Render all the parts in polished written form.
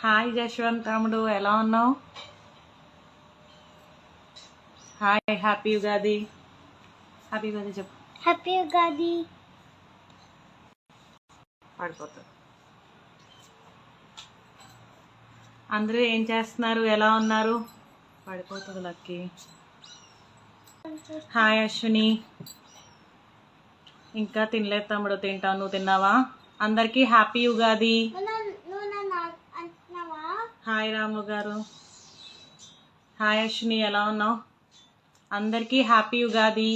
Hi Jaswanth తమ్ముడు, ఎలా ఉన్నావు? Hi, happy Ugadi. Happy Ugadi చెప్పు. హ్యాపీ ఉగాది. పడిపోతుంది. అందరూ ఏం చేస్తున్నారు, ఎలా ఉన్నారు? పడిపోతుంది లక్కీ. హాయ్ అశ్విని. ఇంకా తినలేదు తమ్ముడు, తింటావు. నువ్వు తిన్నావా? అందరికీ హ్యాపీ ఉగాది. హాయ్ రాము గారు. హాయ్ అశ్విని, ఎలా ఉన్నావు? అందరికీ హ్యాపీ ఉగాది.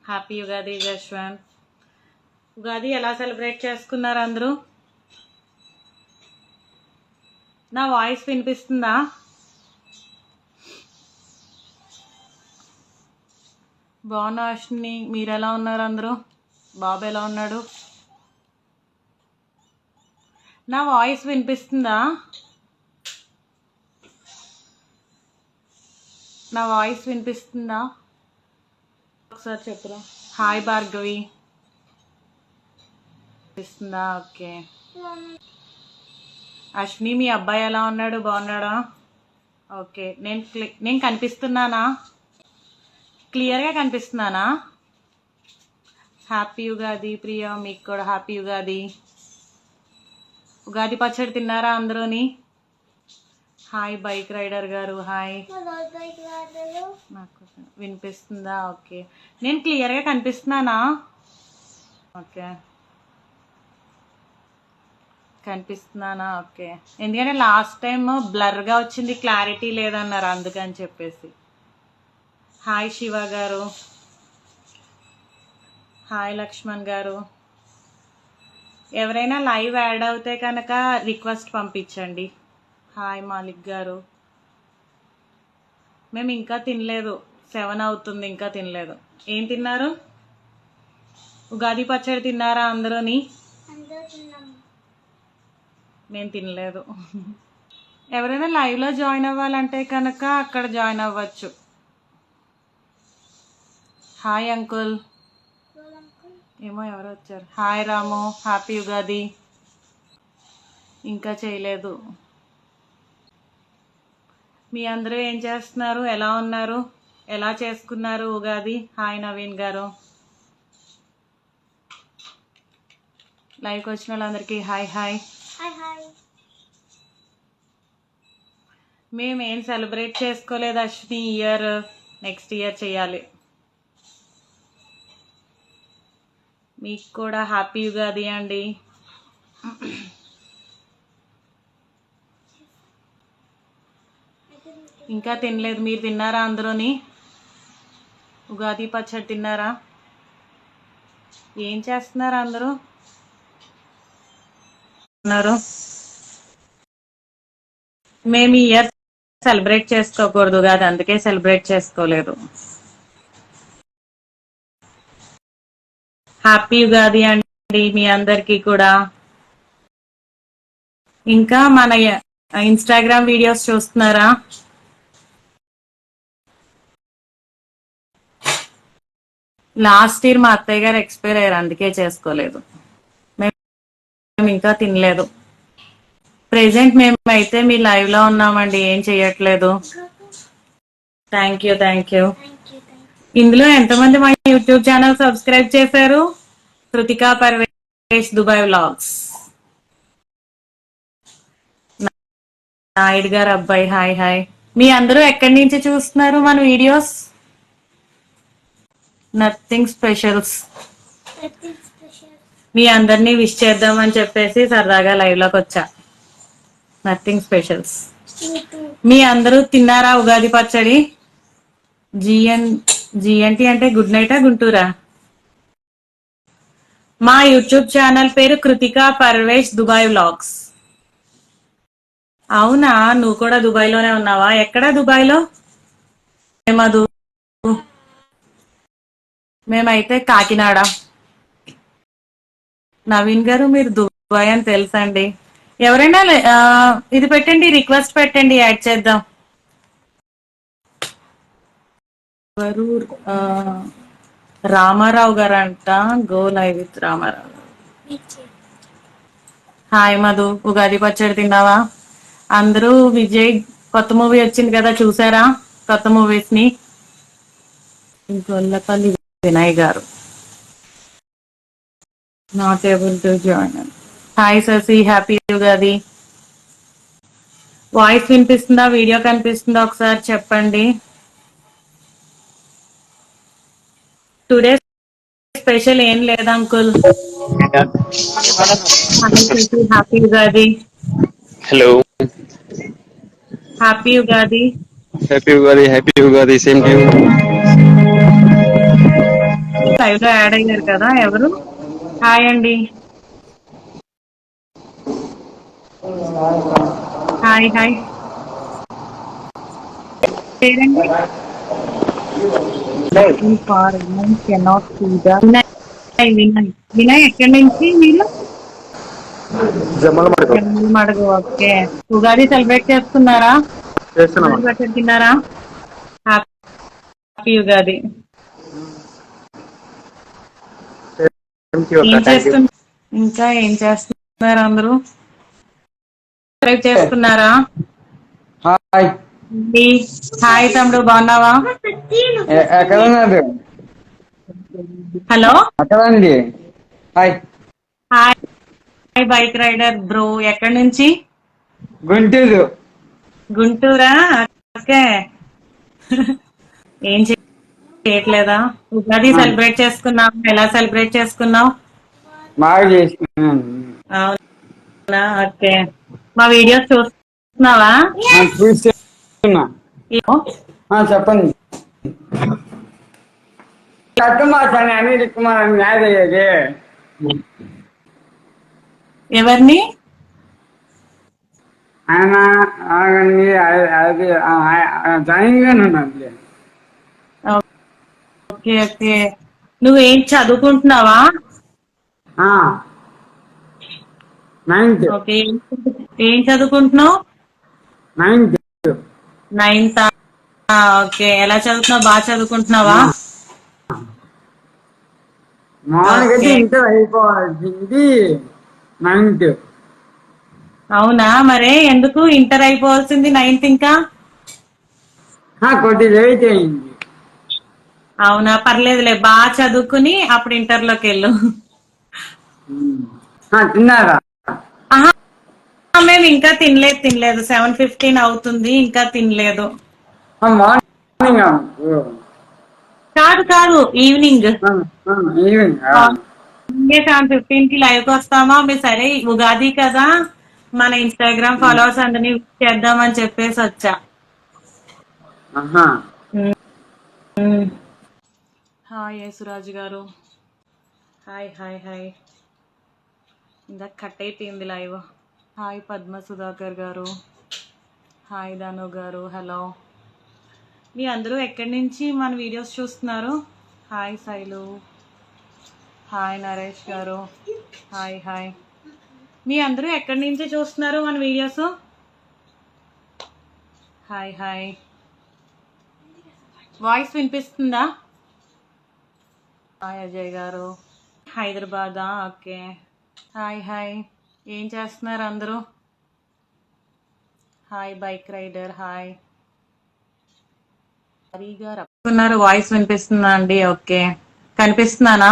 హ్యాపీ ఉగాది జశ్వంత్. ఉగాది ఎలా సెలబ్రేట్ చేసుకున్నారు అందరూ? నా వాయిస్ వినిపిస్తుందా? బాగున్నా అశ్విని, మీరు ఎలా ఉన్నారు అందరూ? బాబు ఎలా ఉన్నాడు? నా వాయిస్ వినిపిస్తుందా? నా వాయిస్ వినిపిస్తుందా? ఒకసారి చెప్పురా. హాయ్ భార్గవి. వినిపిస్తుందా? ఓకే. అశ్విని, మీ అబ్బాయి ఎలా ఉన్నాడు? బాగున్నాడా? ఓకే. నేను కనిపిస్తున్నానా? క్లియర్గా కనిపిస్తున్నానా? హ్యాపీ ఉగాది ప్రియా, మీకు కూడా హ్యాపీ ఉగాది. ఉగాది పచ్చడి తిన్నారా అందరూని? హాయ్ బైక్ రైడర్ గారు. హాయ్. నాకు వినిపిస్తుందా? ఓకే. నేను క్లియర్గా కనిపిస్తున్నానా? ఓకే, కనిపిస్తున్నానా? ఓకే. ఎందుకంటే లాస్ట్ టైం బ్లర్గా వచ్చింది, క్లారిటీ లేదన్నారు, అందుకని చెప్పేసి. హాయ్ శివ గారు. హాయ్ లక్ష్మణ్ గారు. ఎవరైనా లైవ్ యాడ్ అవుతే కనుక రిక్వెస్ట్ పంపించండి. హాయ్ మాలిక్ గారు. మేము ఇంకా తినలేదు, 7 అవుతుంది, ఇంకా తినలేదు. ఏం తిన్నారు? ఉగాది పచ్చడి తిన్నారా అందరూని? మేము తినలేదు. ఎవరైనా లైవ్లో జాయిన్ అవ్వాలంటే కనుక అక్కడ జాయిన్ అవ్వచ్చు. Hi uncle. ఏమో ఎవరు వచ్చారు. హాయ్ రాము, హ్యాపీ ఉగాది. ఇంకా చేయలేదు. మీ అందరూ ఏం చేస్తున్నారు, ఎలా ఉన్నారు, ఎలా చేసుకున్నారు ఉగాది? హాయ్ నవీన్ గారు. లైవ్కి వచ్చిన వాళ్ళందరికీ హాయ్ హాయ్. మేమేం సెలబ్రేట్ చేసుకోలేదు అశ్విని, ఇయర్ నెక్స్ట్ ఇయర్ చేయాలి. మీకు కూడా హ్యాపీ ఉగాది అండి. ఇంకా తినలేదు. మీరు తిన్నారా అందరూని? ఉగాది పచ్చడి తిన్నారా? ఏం చేస్తున్నారు అందరూ? మేము ఈ ఇయర్ సెలబ్రేట్ చేసుకోకూడదు కాదు, అందుకే సెలబ్రేట్ చేసుకోలేదు. హ్యాపీ ఉగాది అండి మీ అందరికీ కూడా. ఇంకా మన ఇన్స్టాగ్రామ్ వీడియోస్ చూస్తున్నారా? లాస్ట్ ఇయర్ మా అత్తయ్య గారు ఎక్స్పైర్ అయ్యారు, అందుకే చేసుకోలేదు. మేము ఇంకా తినలేదు. ప్రెసెంట్ మేమైతే మీ లైవ్ లో ఉన్నామండి, ఏం చెయ్యట్లేదు. Thank you, thank you. ఇందులో ఎంతమంది మా యూట్యూబ్ ఛానల్ సబ్స్క్రైబ్ చేశారు? Kritika Parvesh Dubai vlogs. నాయుడు గారు అబ్బాయి. Hi hi. మీ అందరూ ఎక్కడి నుంచి చూస్తున్నారు మన వీడియోస్? Nothing specials. మీ అందరినీ విష్ చేద్దామని చెప్పేసి సరదాగా లైవ్ లోకి వచ్చా. Nothing specials. మీ అందరూ తిన్నారా ఉగాది పచ్చడి? జిఎన్టీ అంటే గుడ్ నైటా గుంటూరా? మా యూట్యూబ్ ఛానల్ పేరు కృతికా పర్వేష్ దుబాయ్ వ్లాగ్స్. అవునా, నువ్వు కూడా దుబాయ్ లోనే ఉన్నావా? ఎక్కడ దుబాయ్ లో? మేమైతే కాకినాడ. నవీన్ గారు, మీరు దుబాయ్ అని తెలుసండి. ఎవరైనా ఇది పెట్టండి, రిక్వెస్ట్ పెట్టండి, యాడ్ చేద్దాం. ఎవరు? రామారావు గారు అంట. Go live with Ramarao. Hi Madhu, Ugadi పచ్చడి తిన్నావా? అందరూ విజయ్ కొత్త మూవీ వచ్చింది కదా, చూసారా కొత్త మూవీస్ ని? Gollapalli Vinay garu not able to join. Hi Sasi, happy Ugadi. Voice వినిపిస్తుందా, వీడియో కనిపిస్తుందా ఒకసారి చెప్పండి. టుడే స్పెషల్ ఏం లేదా uncle? Hi Sasi, happy Ugadi. Hello, happy Ugadi. Happy Ugadi, same to you. Live లో యాడ్ అయ్యారు కదా ఎవరు? హాయ్ అండి. హాయ్ హాయ్, పేరండి? వినయ్ వినయ్ వినయ్, ఎక్కడి నుంచి మీరు? జమ్మల మడక జమ్మల్ మడుగు. ఓకే, ఉగాది సెలబ్రేట్ చేస్తున్నారా? చేస్తున్నామా? ఉగాది పచ్చడి తిన్నారా? హ్యాపీ ఉగాది. ఏం థ్యాంక్ యూ. చేస్తున్నారు ఇంకా, ఏం చేస్తున్నారు అందరూ? సబ్స్క్రైబ్ చేసుకున్నారా? హాయ్, హాయ్ తమ్ముడు, బాగున్నావా? ఎక్కడ ఉన్నారు? హలో, అక్కడ అండి. Hi, hi. Hi bike rider bro, ఎక్కడి నుంచి? గుంటూరు. గుంటూరా? ఓకే. ఏం చేయట్లేదా? ఉగాది సెలబ్రేట్ చేసుకున్నావు, ఎలా సెలబ్రేట్ చేసుకున్నావు? బాగా చేసుకున్నాను. అవునా, ఓకే. మా వీడియోస్ చూస్తున్నావా? చూస్తున్నా. చెప్పండి. చట్టమాసాన్ని అనిల్ కుమార్ మ్యారేజ్ అయ్యేది. ఎవరిని? ఆయన అది జాయిన్గానే ఉన్నాను. Okay okay. నువ్వేం చదువుకుంటున్నావా? నైన్త్. ఓకే, ఏం చదువుకుంటున్నావు? నైన్త్. నైన్త్. ఓకే, ఎలా చదువుతున్నావు? బాగా చదువుకుంటున్నావా? మామూలుగా ఓకే. Inter అయిపోవాల్సింది ninth. అవునా, మరే ఎందుకు ఇంటర్ అయిపోవాల్సింది నైన్త్ ఇంకా? కొద్ది లేట్ అయింది. అవునా, పర్లేదులే, బాగా చదువుకుని అప్పుడు ఇంటర్లోకి వెళ్ళు. తిన్నారా? ఆహా, మేము ఇంకా తినలేదు. 7:15 అవుతుంది, ఇంకా తినలేదు. మార్నింగ్. కాదు కాదు, ఈవినింగ్. ఈవినింగ్. 7:15 కి లైవ్ కి వస్తామా? మీ సరే, ఉగాది కదా, మన ఇన్స్టాగ్రామ్ ఫాలోవర్స్ అందరినీ చేద్దామని చెప్పేసి వచ్చా. హాయ్ యేసురాజు గారు. Hi hi hi. ఇందాక కట్ అయిపోయింది లైవ్. హాయ్ పద్మ సుధాకర్ గారు. హాయ్ ధను గారు, హలో. మీ అందరూ ఎక్కడి నుంచి మన వీడియోస్ చూస్తున్నారు? హాయ్ శైలు. హాయ్ నరేష్ గారు. Hi hi. మీ అందరూ ఎక్కడి నుంచి చూస్తున్నారు మన వీడియోస్? Hi hi. వాయిస్ వినిపిస్తుందా? హాయ్ అజయ్ గారు. హైదరాబాదా? ఓకే. Hi hi. ఏం చేస్తున్నారు అందరూ? Hi bike rider, hi. హరిగారు వాయిస్ వినిపిస్తుందా అండి? ఓకే, కనిపిస్తున్నానా?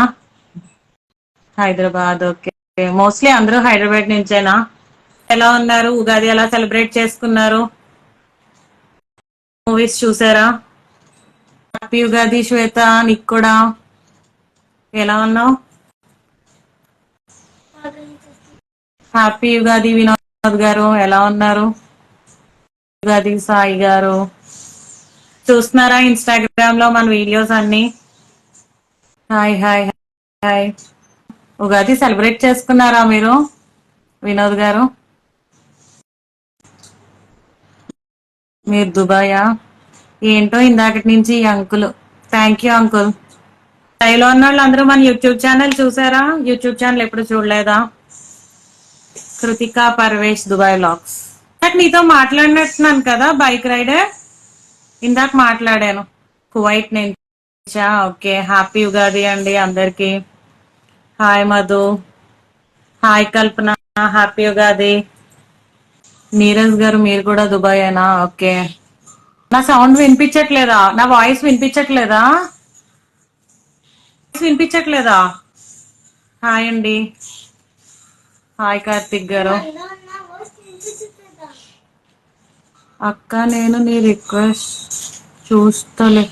హైదరాబాద్. ఓకే, మోస్ట్లీ అందరూ హైదరాబాద్ నుంచేనా? ఎలా ఉన్నారు? ఉగాది ఎలా సెలబ్రేట్ చేసుకున్నారు? మూవీస్ చూసారా? హ్యాపీ ఉగాది శ్వేత, నీకు కూడా. ఎలా ఉన్నావు? హ్యాపీ ఉగాది వినోద్ గారు, ఎలా ఉన్నారు? ఉగాది సాయి గారు. చూస్తున్నారా ఇన్స్టాగ్రామ్ లో మన వీడియోస్ అన్ని? Hi hi hi. Ugadi celebrate చేసుకున్నారా మీరు వినోద్ గారు? మీరు దుబాయా? ఏంటో ఇందాకటి నుంచి ఈ అంకుల్. Thank you uncle. లైవ్లో ఉన్న వాళ్ళు అందరూ మన యూట్యూబ్ ఛానల్ చూసారా? యూట్యూబ్ ఛానల్ ఎప్పుడు చూడలేదా? Kritika Parvesh Dubai vlogs. నీతో మాట్లాడినట్టున్నాను కదా బైక్ రైడర్, ఇందాక మాట్లాడాను కువైట్ నుంచా? ఓకే, హ్యాపీ ఉగాది అండి అందరికి. హాయ్ మధు. హాయ్ కల్పన. హ్యాపీ ఉగాది. నీరజ్ గారు మీరు కూడా దుబాయేనా? ఓకే. నా సౌండ్ వినిపించట్లేదా? నా వాయిస్ వినిపించట్లేదా? వినిపించట్లేదా? హాయ్ అండి. హాయ్ కార్తిక్ గారు. అక్క నేను నీ రిక్వెస్ట్ చూస్తలే.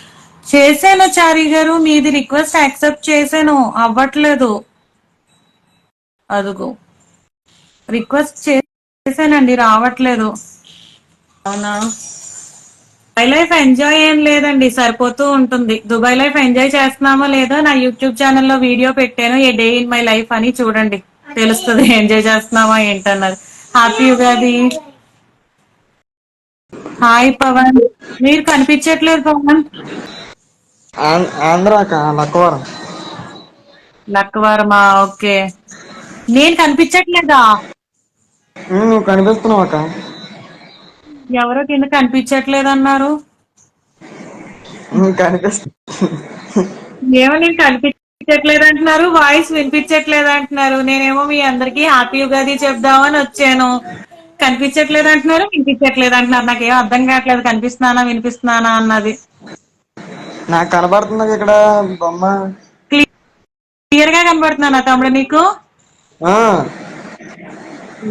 చేశాను చారి గారు, మీది రిక్వెస్ట్ యాక్సెప్ట్ చేశాను, అవ్వట్లేదు. అదుగు రిక్వెస్ట్ చేశానండి, రావట్లేదు. అవునా? దుబాయ్ లైఫ్ ఎంజాయ్ ఏం లేదండి, సరిపోతూ ఉంటుంది. దుబాయ్ లైఫ్ ఎంజాయ్ చేస్తున్నామో లేదో నా యూట్యూబ్ ఛానల్లో వీడియో పెట్టాను, ఏ డే ఇన్ మై లైఫ్ అని, చూడండి తెలుస్తుంది ఎంజాయ్ చేస్తున్నామా ఏంటన్నది. హ్యాపీ ఉగాది. హాయ్ పవన్. మీరు కనిపించట్లేదు పవన్. ఆంధ్ర అక్క లక్కవరం. లక్కవరమా? ఓకే. నేను కనిపించట్లేదా? నువ్వు కనిపిస్తున్నావు అక్క. ఎవరో కింద కనిపించట్లేదు అన్నారు. నువ్వు కనిపిస్తు ఏమో నేను కనిపించట్లేదు అంటున్నారు, వాయిస్ వినిపించట్లేదు అంటున్నారు. నేనేమో మీ అందరికి హ్యాపీ ఉగాది చెప్దామని వచ్చాను. కనిపించట్లేదు అంటున్నారు, వినిపించట్లేదు అంటున్నారు. నాకేం అర్థం కావట్లేదు, కనిపిస్తున్నానా వినిపిస్తున్నానా అన్నది. నాకు కనబడుతుంది ఇక్కడ బొమ్మ. క్లియర్ గా కనబడుతున్నానా తమ్ముడు నీకు? ఆ,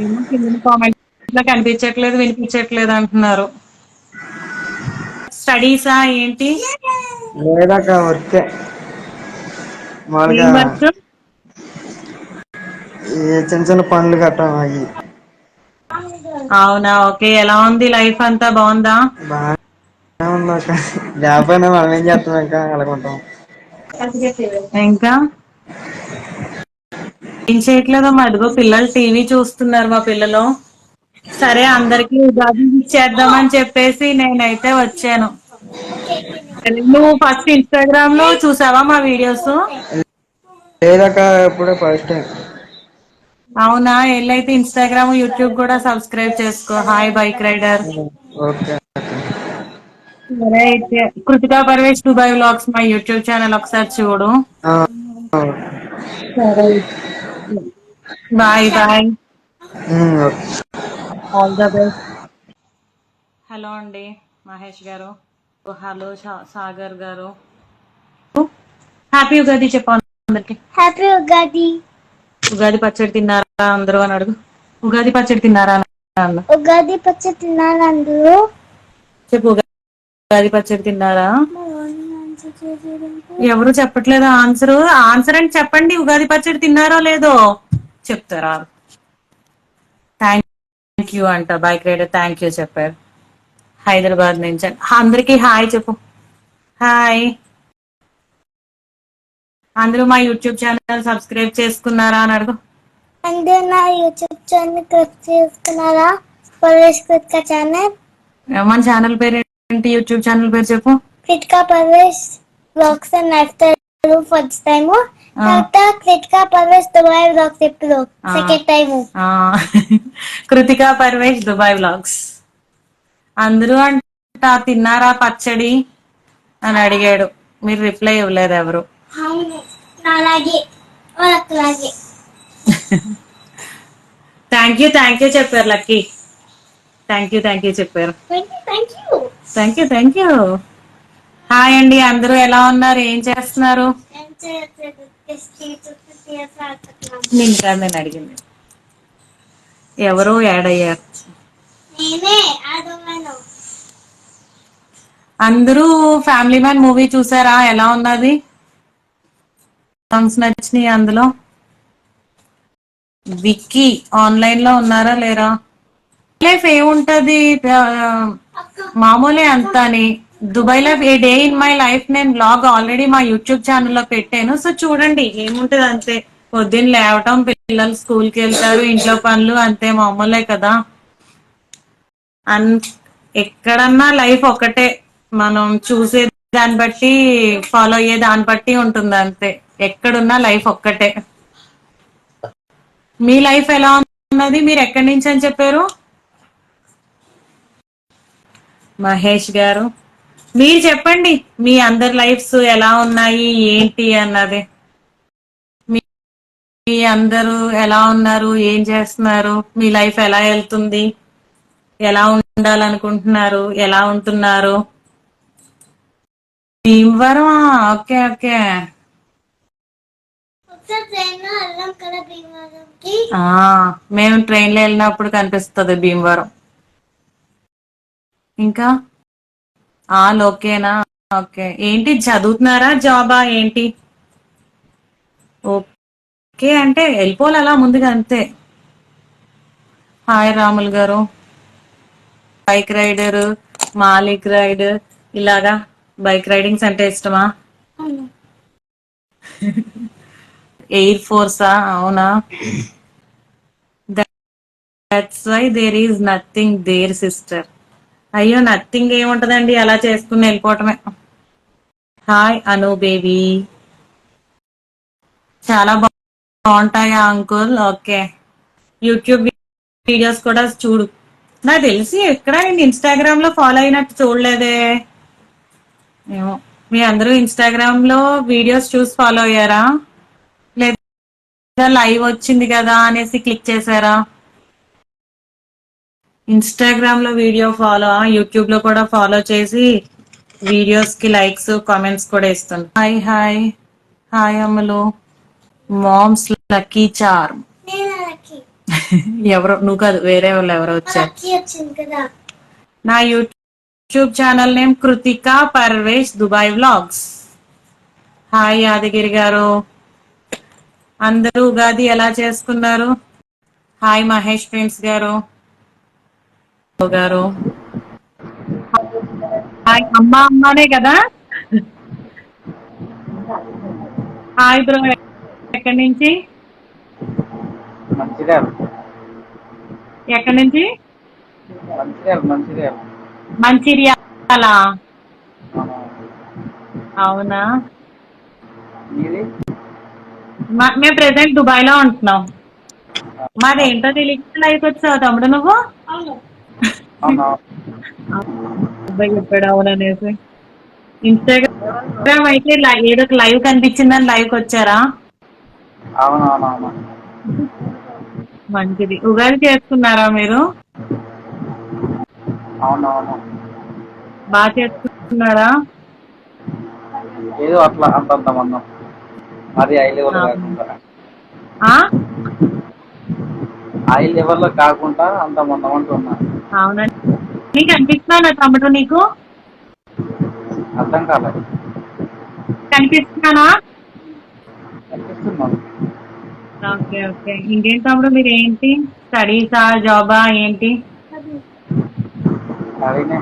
ఏమో కింద కామెంట్ లో కనిపించట్లేదు వినిపించట్లేదు అంటున్నారు. స్టడీసా ఏంటి? లేదక్క వర్కే ఏం మామూలుగా. వర్క్? ఈ చిన్న చిన్న పనులు గట్టా అయ్యి. అవునా? ఓకే. ఎలా ఉంది లైఫ్, అంతా బాగుందా? బాగా ఉంది అక్క. జాబ్ అయినా మనం ఏం చేస్తాం, ఇంకా అలాగుంటాం. ఇంకా ఏం చేయట్లేదమ్మా, అదిగో పిల్లలు టీవీ చూస్తున్నారు మా పిల్లలు. సరే అందరికి ఉగాది చేద్దామని చెప్పేసి నేనైతే వచ్చాను. నువ్వు ఫస్ట్ ఇన్స్టాగ్రామ్ లో చూసావా మా వీడియోస్? లేదక్క ఇప్పుడే ఫస్ట్ టైం. అవునా? ఎల్లైతే ఇన్స్టాగ్రామ్ యూట్యూబ్ కూడా సబ్స్క్రైబ్ చేసుకో. Hi bike rider. ఓకే. సరే అయితే కృతికా పర్వేష్ దుబాయ్ వ్లాగ్స్ మా యూట్యూబ్ ఛానల్ ఒకసారి చూడు. ఆ, సరే, bye bye. Okay. All the best. Hello అండి మహేష్ గారు. హలో సాగర్ గారు. హ్యాపీ ఉగాది చెప్పాను అందరికి. హ్యాపీ ఉగాది. ఉగాది పచ్చడి తిన్నారా అందరూ అని అడుగు. ఉగాది పచ్చడి తిన్నారా అన్న. ఉగాది పచ్చడి తిన్నారా అందరూ? చెప్పు, ఉగాది పచ్చడి తిన్నారా? ఎవరు చెప్పట్లేదు ఆన్సర్. ఆన్సర్ అని చెప్పండి. ఉగాది పచ్చడి తిన్నారో లేదో చెప్తారా? థ్యాంక్ యూ అంట బైక్ రైడర్. థ్యాంక్ యూ చెప్పారు. హైదరాబాద్ నుంచి అందరికి హాయ్ చెప్పు. హాయ్. అందరూ మా యూట్యూబ్ ఛానల్ సబ్స్క్రైబ్ చేసుకున్నారా అని అడుగు. అందరూ నా యూట్యూబ్ ఛానల్ చేసుకున్నారా? పర్వేష్ కృతికా ఛానల్. మన ఛానల్ పేరు ఏంటి? యూట్యూబ్ ఛానల్ పేరు చెప్పు. Kritika Parvesh blogs and lifestyle first time. తర్వాత కృతికా పర్వేష్ దుబాయ్ బ్లాగ్స్ ఇప్పుడు second time. Kritika Parvesh Dubai vlogs. అందరూ అంట తిన్నారా పచ్చడి అని అడిగాడు, మీరు రిప్లై ఇవ్వలేదు ఎవరు. అలాగే వాళ్ళకి థ్యాంక్ యూ చెప్పారు లక్కీ. థ్యాంక్ యూ చెప్పారు. Thank you. హాయ్ అండి అందరూ ఎలా ఉన్నారు, ఏం చేస్తున్నారు? నేను అడిగింది ఎవరో యాడ్ అయ్యారు. అందరూ ఫ్యామిలీ మ్యాన్ మూవీ చూసారా? ఎలా ఉన్నది? సాంగ్స్ నచ్చినాయి అందులో? విక్కీ ఆన్లైన్ లో ఉన్నారా లేరా? లైఫ్ ఏముంటది, మామూలే అంతాని. Dubai life a day in my life నేను బ్లాగ్ ఆల్రెడీ మా యూట్యూబ్ ఛానల్లో పెట్టాను, సో చూడండి. ఏముంటది అంతే, పొద్దున్న లేవటం, పిల్లలు స్కూల్కి వెళ్తారు, ఇంట్లో పనులు అంతే, మామూలే కదా. ఎక్కడన్నా లైఫ్ ఒకటే, మనం చూసే దాన్ని బట్టి ఫాలో అయ్యే దాన్ని బట్టి ఉంటుంది అంతే. ఎక్కడున్నా లైఫ్ ఒక్కటే. మీ లైఫ్ ఎలా ఉన్నది? మీరు ఎక్కడి నుంచి అని చెప్పారు? మహేష్ గారు మీరు చెప్పండి, మీ అందరి లైఫ్స్ ఎలా ఉన్నాయి ఏంటి అన్నది. అందరూ ఎలా ఉన్నారు, ఏం చేస్తున్నారు, మీ లైఫ్ ఎలా వెళ్తుంది, ఎలా ఉండాలనుకుంటున్నారు, ఎలా ఉంటున్నారు? Bhimavaram, okay okay. ఒకసారి ట్రైన్ లో వెళ్ళాం కదా భీమవరంకి. మేము ట్రైన్ లో వెళ్ళినప్పుడు కనిపిస్తుంది భీమవరం. ఇంకా ఓకేనా? ఓకే. ఏంటి చదువుతున్నారా, జాబా ఏంటి? ఓకే అంటే వెళ్ళిపోవాలి అలా ముందుగా, అంతే. Hi Ramulu garu. Bike rider, Malik ride, ఇలాగా బైక్ రైడింగ్స్ అంటే ఇష్టమా? అవును. ఎయిర్ ఫోర్సా? అవునా? That's why there is nothing there sister. అయ్యో నథింగ్ ఏముంటదండి, అలా చేసుకుని వెళ్ళిపోవటమే. హాయ్ అను బేబీ. చాలా బాగుంటాయా అంకుల్? ఓకే. యూట్యూబ్ వీడియోస్ కూడా చూడు. నాకు తెలిసి ఎక్కడ నేను ఇన్స్టాగ్రామ్ లో ఫాలో అయినట్టు చూడలేదే. ఏమో మీ అందరూ ఇన్స్టాగ్రామ్ లో వీడియోస్ చూసి ఫాలో అయ్యారా, లేదా లైవ్ వచ్చింది కదా అనేసి క్లిక్ చేశారా? ఇన్స్టాగ్రామ్ లో వీడియో ఫాలో, యూట్యూబ్ లో కూడా ఫాలో చేసి వీడియోస్ కి లైక్స్ కామెంట్స్ కూడా ఇస్తాను. హాయ్ హాయ్ హాయ్ అమ్మలు. Mom's lucky charm. నేను లక్కీ. ఎవరో నువ్వు కాదు, వేరే వాళ్ళు ఎవరో వచ్చారు. లక్కీ వచ్చింది కదా. నా YouTube channel name Kritika Parvesh Dubai vlogs. Hi Yadagiri garu. అందరూ ఉగాది ఎలా చేసుకున్నారు? హాయ్ మహేష్ ఫ్రెండ్స్ గారు. గారు హాయ్. అమ్మానే కదా. Hi bro. ఎక్కడి నుంచి? మంచిర్యాల. ఎక్కడి నుంచి? మంచిర్యాల. మంచిర్యాల. అవునా? మేము ప్రెసెంట్ దుబాయ్ లో ఉంటున్నాం. మాదేంటో తెలియక లైఫ్ వచ్చావు తమ్ముడు నువ్వు. అబ్బాయి చెప్పాడు అవుననేసి. ఇన్స్టాగ్రామ్ అయితే ఏదో ఒక లైవ్ కనిపించిందని లైవ్కి వచ్చారా? అవునవునవును. మంచిది. ఉగాది చేసుకున్నారా మీరు? అవునవును. బాగా చేసుకున్నారా? ఏదో అట్లా అంతంత మందం, అది హై లెవెల్ కాకుండా. హై లెవెల్ లో కాకుండా అంత మందం అంటున్నా. అవునండి. నీకు అనిపిస్తున్నానా తమ్ముడు నీకు? అర్థం కాలేదు. కనిపిస్తున్నానా? అనిపిస్తున్నాను. Okay okay. ఇంకేంటి తమ్ముడు మీరు ఏంటి స్టడీసా, జాబా ఏంటి? అడినే.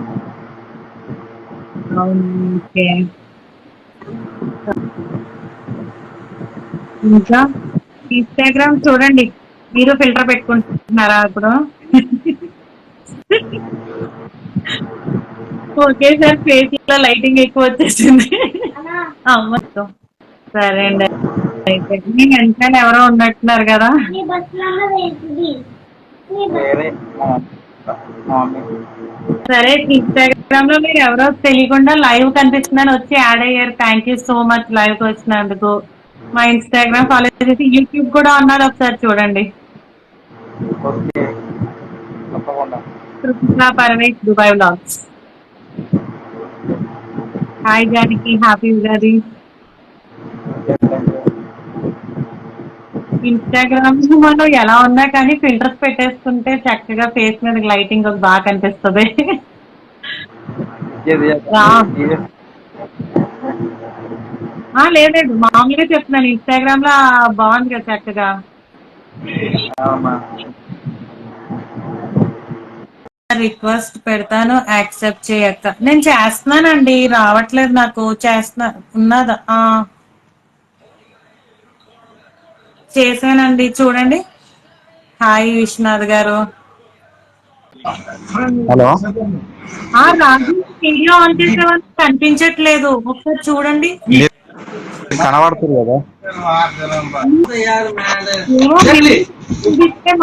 ఓకే. ఇంకా ఇన్స్టాగ్రామ్ చూడండి. మీరు ఫిల్టర్ పెట్టుకుంటున్నారా ఇప్పుడు? ఓకే సార్, ఫేస్ లో లైటింగ్ ఎక్కువ వచ్చేసింది. అమ్మ సరే అండి. అయితే మీ వెంటనే ఎవరో ఉన్నట్టున్నారు కదా. సరే, ఇన్స్టాగ్రామ్ లో మీరు ఎవరో తెలియకుండా లైవ్ కనిపిస్తుందని వచ్చి యాడ్ అయ్యారు. Thank you so much live కి వచ్చినందుకు. మా ఇన్స్టాగ్రామ్ ఫాలో చేసి యూట్యూబ్ కూడా ఉన్నది, ఒకసారి చూడండి. Kritika Paramesh Dubai vlogs. Hi Janaki, happy Ugadi. Instagram మనం ఎలా ఉన్నా కానీ ఫిల్టర్స్ పెట్టేసుకుంటే చక్కగా ఫేస్ మీద లైటింగ్ బాగా కనిపిస్తుంది. లేదు మామూలుగా చెప్తున్నాను. ఇన్స్టాగ్రామ్ లో బాగుంది కదా చక్కగా. రిక్వెస్ట్ పెడతాను, యాక్సెప్ట్ చేయక్క. నేను చేస్తున్నానండి, రావట్లేదు నాకు. చేస్తున్నా ఉన్నదా? చేశానండి, చూడండి. హాయ్ విశ్వనాథ్ గారు. హలో. రాజు వీడియో ఆన్ చేసేవాళ్ళు కనిపించట్లేదు, ఒకసారి చూడండి. కనబడుతుంది కదా.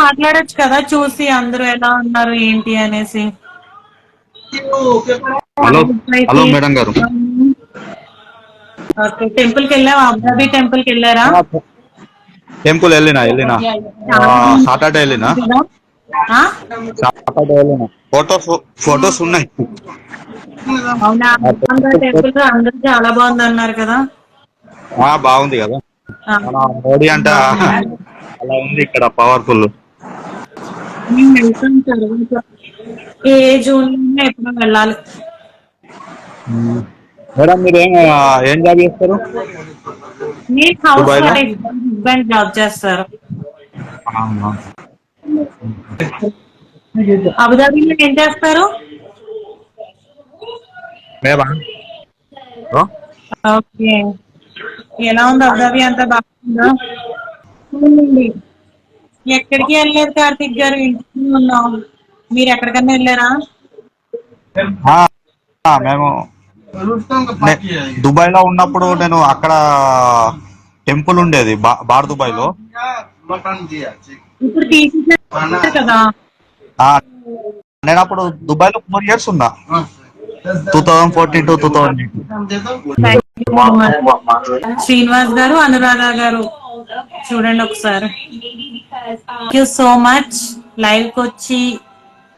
మాట్లాడొచ్చు కదా చూసి, అందరూ ఎలా ఉన్నారు ఏంటి అనేసి. హలో హలో మేడం గారు. ఓకే. టెంపుల్ కి వెళ్ళావా? అబుదాబి టెంపుల్ కి వెళ్ళారా? టెంపుల్ వెళ్ళినా సాటర్డే వెళ్ళినా ఆ? సాటర్డే వెళ్ళినా ఫొటోస్ ఉన్నాయి. అవునా టెంపుల్ అందరూ చాలా బాగుంది అన్నారు కదా. బాగుంది కదా, ఆ. మన మోడీ అంట అలా ఉంది ఇక్కడ పవర్ఫుల్. మేము వెళ్తాం తర్వాత. ఏ జూన్ లో ఎప్పుడో వెళ్ళాలి. మేడం మీరు ఏం జాబ్ చేస్తారు నేను హౌస్ దుబాయ్ లో? వైఫ్, హస్బెండ్ జాబ్ చేస్తారు. అబుదాబిలో ఏం చేస్తారు? మేమా ఓకే. ఎలా ఉంది అబుదాబి, అంతా బాగుందా? అవునండి. ఎక్కడికి వెళ్ళలేదు కార్తిక్ గారు, ఇంటికి ఉన్నాం. మీరు ఎక్కడికన్నా వెళ్ళారా? మేము దుబాయ్ లో ఉన్నప్పుడు నేను అక్కడ టెంపుల్ ఉండేది బార్ దుబాయ్ లో. ఇప్పుడు తీసేసారు కదా. నేను అప్పుడు దుబాయ్ లో 4 years ఉన్నా, 2014 to 2018. శ్రీనివాస్ గారు, అనురాధ గారు చూడండి ఒకసారి. Thank you so much. Live కి వచ్చి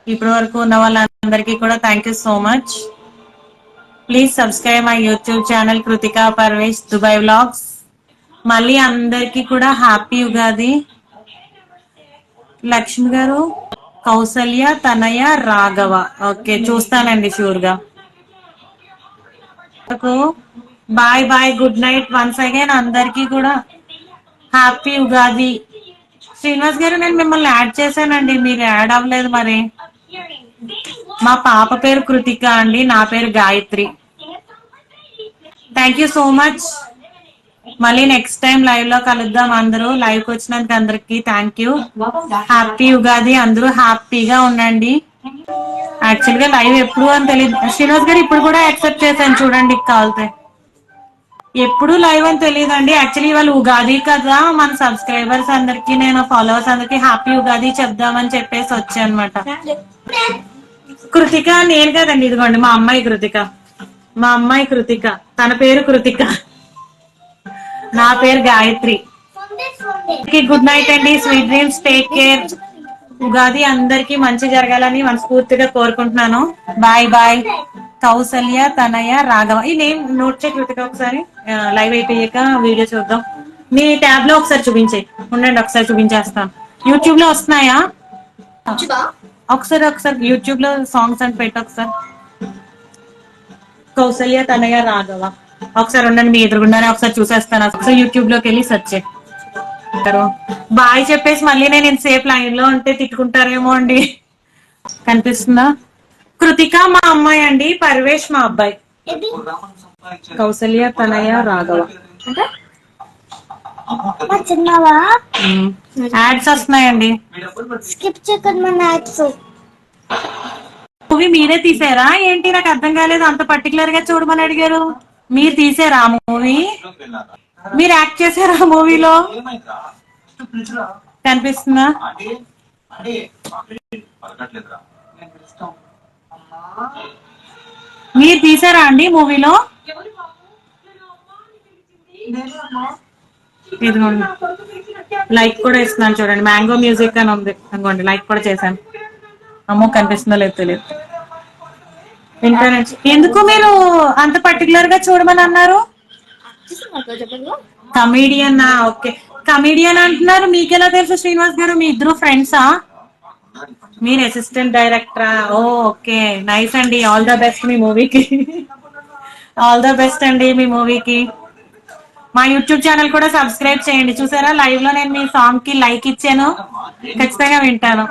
ఇప్పటి వరకు ఉన్న వాళ్ళందరికీ కూడా thank you so much. Please subscribe my YouTube channel Kritika Parvesh Dubai vlogs. మళ్ళీ అందరికీ కూడా హ్యాపీ ఉగాది. లక్ష్మి గారు, కౌసల్య, తనయ, రాఘవ. ఓకే చూస్తానండి షూర్ గా. Bye bye, good night once again. అందరికీ కూడా హ్యాపీ ఉగాది. శ్రీనివాస్ గారు, నేను మిమ్మల్ని యాడ్ చేశానండి, మీరు యాడ్ అవ్వలేదు మరి. మా పాప పేరు కృతిక అండి, నా పేరు Gayatri. Thank you so much. మళ్ళీ నెక్స్ట్ టైం లైవ్ లో కలుద్దాం. అందరూ లైవ్ కి వచ్చినందుకు అందరికి థ్యాంక్ యూ. హ్యాపీ ఉగాది. అందరూ హ్యాపీగా ఉండండి. యాక్చువల్ గా లైవ్ ఎప్పుడు అని తెలియదు. శ్రీనివాస్ గారు ఇప్పుడు కూడా యాక్సెప్ట్ చేశాను చూడండి కాల్తే. ఎప్పుడు లైవ్ అని తెలియదండి. యాక్చువల్లీ వాళ్ళు ఉగాది కదా, మన సబ్స్క్రైబర్స్ అందరికి, నేను ఫాలోవర్స్ అందరికి హ్యాపీ ఉగాది చెప్దామని చెప్పేసి వచ్చా అనమాట. కృతిక నేను కదండి, ఇదిగోండి మా అమ్మాయి కృతిక. మా అమ్మాయి కృతిక, తన పేరు కృతిక, నా పేరు గాయత్రి. గుడ్ నైట్ అండి, sweet dreams, take care. Ugadi అందరికి మంచి జరగాలని మనస్ఫూర్తిగా కోరుకుంటున్నాను. Bye bye. కౌసల్య, తనయ, రాఘవ. ఈ నేమ్ నోట్ చేయి కృతిక ఒకసారి. లైవ్ అయిపోయాక వీడియో చూద్దాం. మీ ట్యాబ్ లో ఒకసారి చూపించే ఉండండి, ఒకసారి చూపించేస్తాను. యూట్యూబ్ లో వస్తున్నాయా? ఒకసారి యూట్యూబ్ లో సాంగ్స్ అని పెట్టి ఒకసారి. కౌసల్య, తనయ, రాఘవ. ఒకసారి ఉండండి, మీ ఎదురుగుండానే ఒకసారి చూసేస్తాను. ఒకసారి యూట్యూబ్ లోకి వెళ్ళి సెర్చ్ చేయి. బాయ్ చెప్పేసి మళ్ళీ నేను ఇంతసేపు లైన్ లో ఉంటే తిట్టుకుంటారేమో అండి. కనిపిస్తుందా? కృతిక మా అమ్మాయి అండి, పర్వేష్ మా అబ్బాయి. కౌసల్య, తనయ, రాఘవ. చిన్నవా యాడ్స్ వస్తున్నాయండి. స్కిప్ చేయకండి మన యాడ్స్. మూవీ మీరే తీసారా ఏంటి? నాకు అర్థం కాలేదు. అంత పర్టికులర్ గా చూడమని అడిగారు. మీరు తీసారా మూవీ? మీరు యాక్ట్ చేశారా మూవీలో? కనిపిస్తుందా? మీరు తీసారా అండి మూవీలో? ఇదిగోండి లైక్ కూడా ఇస్తున్నాను చూడండి. మ్యాంగో మ్యూజిక్ అని ఉంది, అనుకోండి లైక్ కూడా చేశాను. అమ్మో కనిపిస్తుందో లేదు తెలియదు. ఇంటర్నెట్ ఎందుకు మీరు అంత పర్టికులర్ గా చూడమని అన్నారు? కమీడియన్. ఓకే, కమీడియన్ అంటున్నారు. మీకెలా తెలుసు శ్రీనివాస్ గారు? మీ ఇద్దరు ఫ్రెండ్సా? మీరు అసిస్టెంట్ డైరెక్టరా? ఓ ఓకే, నైస్ అండి. ఆల్ ద బెస్ట్ మీ మూవీకి. ఆల్ ద బెస్ట్ అండి మీ మూవీకి. మా యూట్యూబ్ ఛానల్ కూడా సబ్స్క్రైబ్ చేయండి. చూసారా లైవ్ లో నేను మీ సాంగ్ కి లైక్ ఇచ్చాను, ఖచ్చితంగా వింటాను.